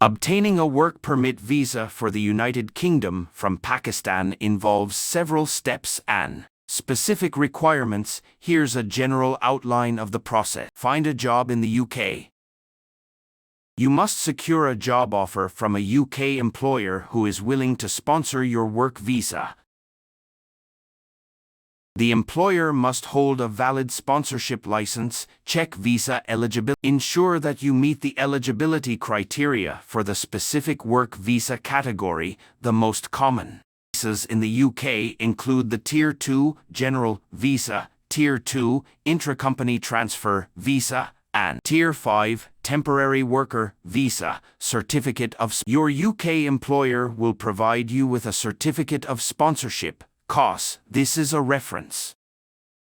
Obtaining a work permit visa for the United Kingdom from Pakistan involves several steps and specific requirements. Here's a general outline of the process. Find a job in the UK. You must secure a job offer from a UK employer who is willing to sponsor your work visa. The employer must hold a valid sponsorship license. Check visa eligibility. Ensure that you meet the eligibility criteria for the specific work visa category. The most common visas in the UK include the Tier 2 General Visa, Tier 2 Intra-Company Transfer Visa, and Tier 5 Temporary Worker Visa. Certificate of Your UK employer will provide you with a certificate of sponsorship. Costs. This is a reference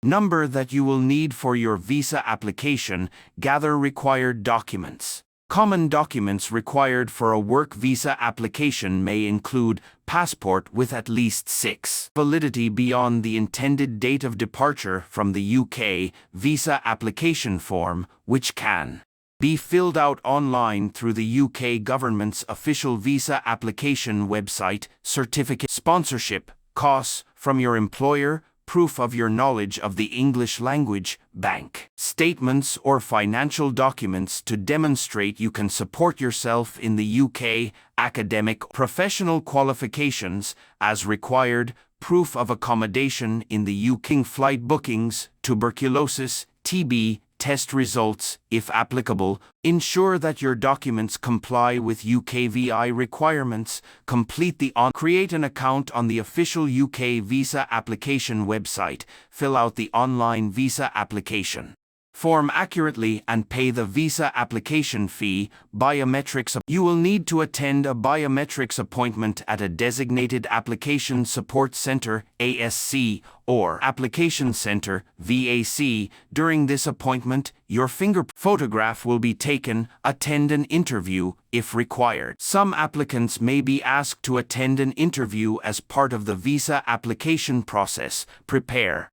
number that you will need for your visa application. Gather required documents. Common documents required for a work visa application may include passport with at least 6 validity beyond the intended date of departure from the UK, visa application form, which can be filled out online through the UK government's official visa application website. Certificate. Sponsorship costs from your employer, proof of your knowledge of the English language, bank statements or financial documents to demonstrate you can support yourself in the UK, academic professional qualifications as required, proof of accommodation in the UK, flight bookings, tuberculosis, TB, test results, if applicable. Ensure that your documents comply with UKVI requirements. Complete the Create an account on the official UK visa application website. Fill out the online visa application form accurately and pay the visa application fee. Biometrics. You will need to attend a biometrics appointment at a designated Application Support Center (ASC) or Application Center (VAC). During this appointment, your fingerprint photograph will be taken. Attend an interview if required. Some applicants may be asked to attend an interview as part of the visa application process. Prepare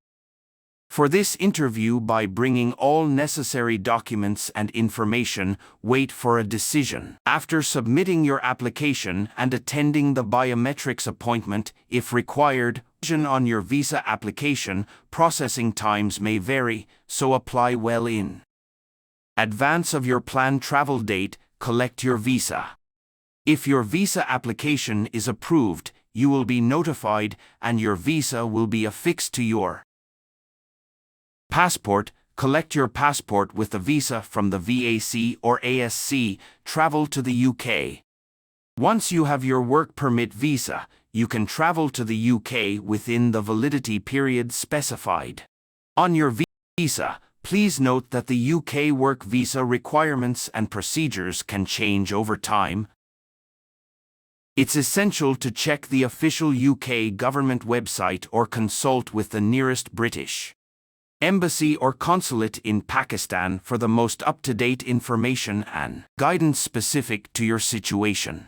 for this interview by bringing all necessary documents and information. Wait for a decision. After submitting your application and attending the biometrics appointment, if required, on your visa application, processing times may vary, so apply well in advance of your planned travel date. Collect your visa. If your visa application is approved, you will be notified and your visa will be affixed to your passport. Collect your passport with the visa from the VAC or ASC. Travel to the UK. Once you have your work permit visa, you can travel to the UK within the validity period specified on your visa. Please note that the UK work visa requirements and procedures can change over time. It's essential to check the official UK government website or consult with the nearest British embassy or consulate in Pakistan for the most up-to-date information and guidance specific to your situation.